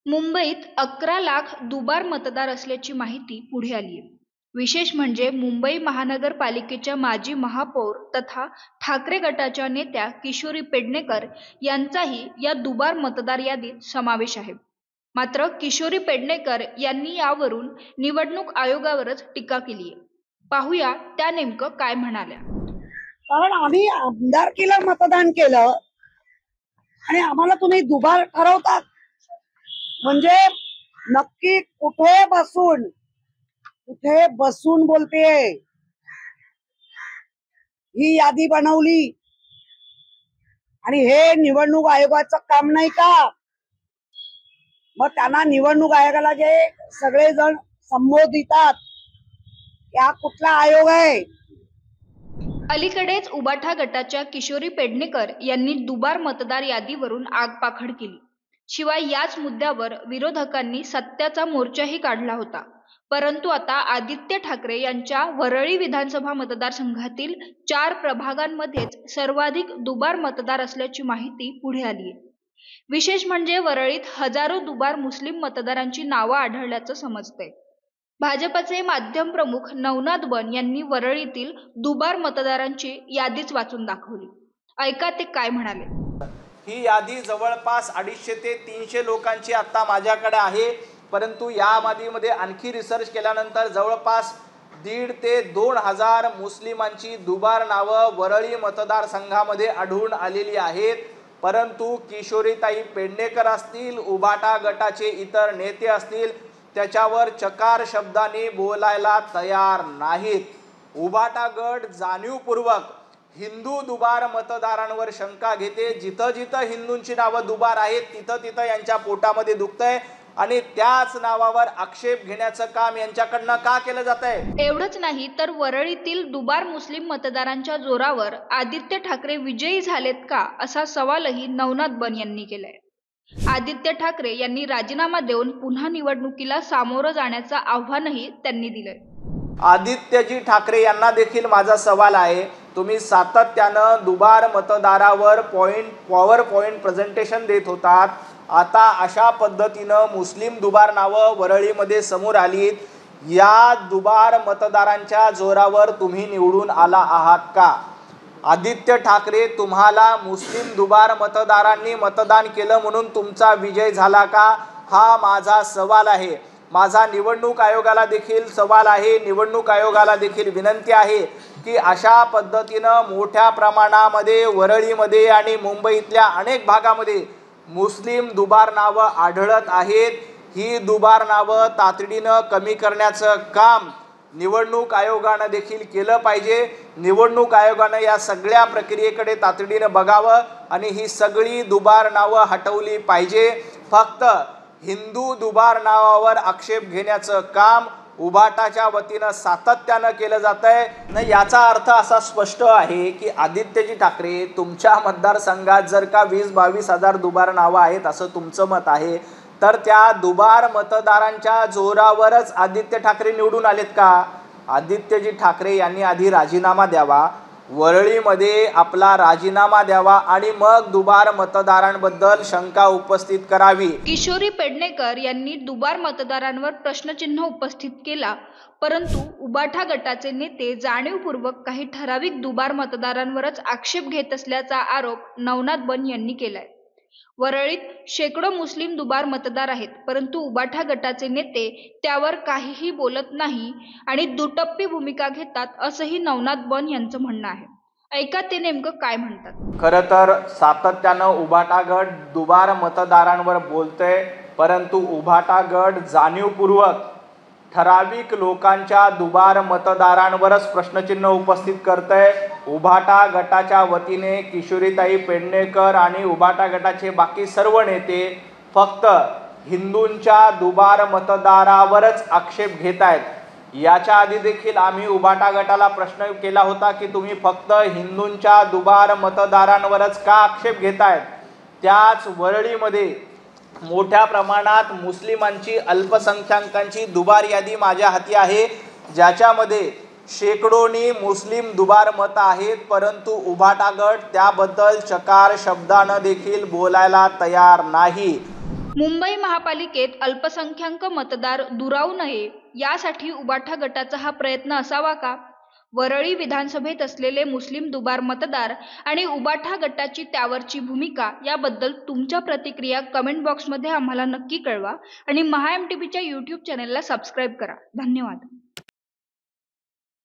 मुंबईत 11 लाख दुबार मतदार असल्याची माहिती पुढे आली आहे. विशेष म्हणजे मुंबई महानगरपालिकेच्या माजी महापौर तथा ठाकरे गटाच्या नेत्या किशोरी पेडणेकर यांचाही या दुबार मतदार यादीत समावेश आहे. मात्र किशोरी पेडणेकर यांनी यावरून निवडणूक आयोगावरच टीका केली आहे. पाहूया त्या नेमकं काय म्हणाल्या. कारण आम्ही आमदारकीला मतदान केलं आणि आम्हाला तुम्ही दुबार ठरवता म्हणजे नक्की कुठे बसून बोलतेय ही यादी बनवली आणि हे निवडणूक आयोगाचं काम नाही का? मग त्यांना निवडणूक आयोगाला जे सगळेजण संबोधितात या कुठला आयोग आहे? अलीकडेच उबाठा गटाच्या किशोरी पेडणेकर यांनी दुबार मतदार यादीवरून आगपाखड केली. शिवाय याच मुद्द्यावर विरोधकांनी सत्याचा मोर्चाही काढला होता. परंतु आता आदित्य ठाकरे यांच्या वरळी विधानसभा मतदारसंघातील 4 प्रभागांमध्येच सर्वाधिक दुबार मतदार असल्याची माहिती पुढे आली आहे. विशेष म्हणजे वरळीत हजारो दुबार मुस्लिम मतदारांची नावं आढळल्याचं समजतंय. भाजपचे माध्यम प्रमुख नवनाथ बन यांनी वरळीतील दुबार मतदारांची यादीच वाचून दाखवली. ऐका ते काय म्हणाले. ही यादी जवळपास 250 ते 300 लोकांची आता माझ्याकडे आहे. परंतु या यादीमध्ये आणखी रिसर्च केल्यानंतर जवळपास 1,500 ते 2,000 मुस्लिमांची दुबार नावं वरळी मतदारसंघामध्ये आढळून आलेली आहेत. परंतु किशोरीताई पेडणेकर असतील, उबाटा गटाचे इतर नेते असतील, त्याच्यावर चकार शब्दाने बोलायला तयार नाहीत. उबाटा गट जाणीवपूर्वक हिंदू दुबार मतदारांवर शंका घेते. जिथं जिथं हिंदूंची नावं दुबार आहेत तिथं तिथं यांच्या पोटामध्ये दुखतंय आणि त्याच नावावर आक्षेप घेण्याचं काम यांच्याकडनं का केलं जातंय? एवढंच नाही तर वरळीतील दुबार मुस्लिम मतदारांच्या जोरावर आदित्य ठाकरे विजयी झालेत का असा सवालही नवनाथ बन यांनी केलाय. आदित्य ठाकरे यांनी राजीनामा देऊन पुन्हा निवडणुकीला सामोरं जाण्याचं आव्हानही त्यांनी दिलंय. आदित्यजी ठाकरे यांना देखील माझा सवाल आहे. तुम्ही सातत्यानं दुबार मतदारावर पॉवर पॉइंट प्रेझेंटेशन देत होतात. आता अशा पद्धतीनं मुस्लिम दुबार नावं वरळीमध्ये समोर आलीत. या दुबार मतदारांच्या जोरावर तुम्ही निवडून आला आहात का? आदित्य ठाकरे, तुम्हाला मुस्लिम दुबार मतदारांनी मतदान केलं म्हणून तुमचा विजय झाला का? हा माझा सवाल आहे. माझा निवडणूक आयोगाला देखील सवाल आहे. निवडणूक आयोगाला देखील विनंती आहे की अशा पद्धतीनं मोठ्या प्रमाणामध्ये वरळीमध्ये आणि मुंबईतल्या अनेक भागामध्ये मुस्लिम दुबार नावं आढळत आहेत. ही दुबार नावं तातडीनं कमी करण्याचं काम निवडणूक आयोगानं देखील केलं पाहिजे. निवडणूक आयोगानं या सगळ्या प्रक्रियेकडे तातडीनं बघावं आणि ही सगळी दुबार नावं हटवली पाहिजे. फक्त हिंदू दुबार नावावर आक्षेप घेण्याचं काम उबाटाच्या वतीनं सातत्यानं केलं जातंय. नाही, याचा अर्थ असा स्पष्ट आहे की आदित्यजी ठाकरे, तुमच्या मतदारसंघात जर का 20-22 हजार दुबार नावं आहेत असं तुमचं मत आहे, तर त्या दुबार मतदारांच्या जोरावरच आदित्य ठाकरे निवडून आलेत का? आदित्यजी ठाकरे यांनी आधी राजीनामा द्यावा, वरळीमध्ये आपला राजीनामा द्यावा आणि मग दुबार मतदारांबद्दल शंका उपस्थित करावी. किशोरी पेडणेकर यांनी दुबार मतदारांवर प्रश्नचिन्ह उपस्थित केला. परंतु उबाठा गटाचे नेते जाणीवपूर्वक काही ठराविक दुबार मतदारांवरच आक्षेप घेत असल्याचा आरोप नवनाथ बन यांनी केलाय. वरळीत शेकडो मुस्लिम दुबार मतदार आहेत, परंतु उबाठा गटाचे नेते त्यावर काहीही बोलत नाही आणि दुटप्पी भूमिका घेतात असंही नवनाथ बन यांचं म्हणणं आहे. ऐका ते नेमकं काय म्हणतात. खरं तर सातत्यानं उबाटा गट दुबार मतदारांवर बोलतोय, परंतु उबाटा गट जाणीवपूर्वक ठराविक लोकांच्या दुबार मतदारांवरच प्रश्नचिन्ह उपस्थित करतंय. उबाटा गटाच्या वतीने किशोरीताई पेडणेकर आणि उबाटा गटाचे बाकी सर्व नेते फक्त हिंदूंच्या दुबार मतदारावरच आक्षेप घेत आहेत. याच्या आधी देखील आम्ही उबाटा गटाला प्रश्न केला होता की तुम्ही फक्त हिंदूंच्या दुबार मतदारांवरच का आक्षेप घेतायत? त्याच वरळीमध्ये मोठ्या प्रमाणात मुस्लिमांची, अल्पसंख्याकांची दुबार यादी माझ्या हाती आहे, ज्याच्यामध्ये शेकडोनी मुस्लिम दुबार मत आहेत. परंतु उबाटा गट त्याबद्दल चकार शब्दानं देखील बोलायला तयार नाही. मुंबई महापालिकेत अल्पसंख्याक मतदार दुरावू नये यासाठी उबाठा गटाचा हा प्रयत्न असावा का? वरळी विधानसभेत असलेले मुस्लिम दुबार मतदार आणि उबाठा गटाची त्यावरची भूमिका याबद्दल तुमच्या प्रतिक्रिया कमेंट बॉक्समध्ये आम्हाला नक्की कळवा आणि महा MTVच्या YouTube चॅनेलला सबस्क्राईब करा. धन्यवाद.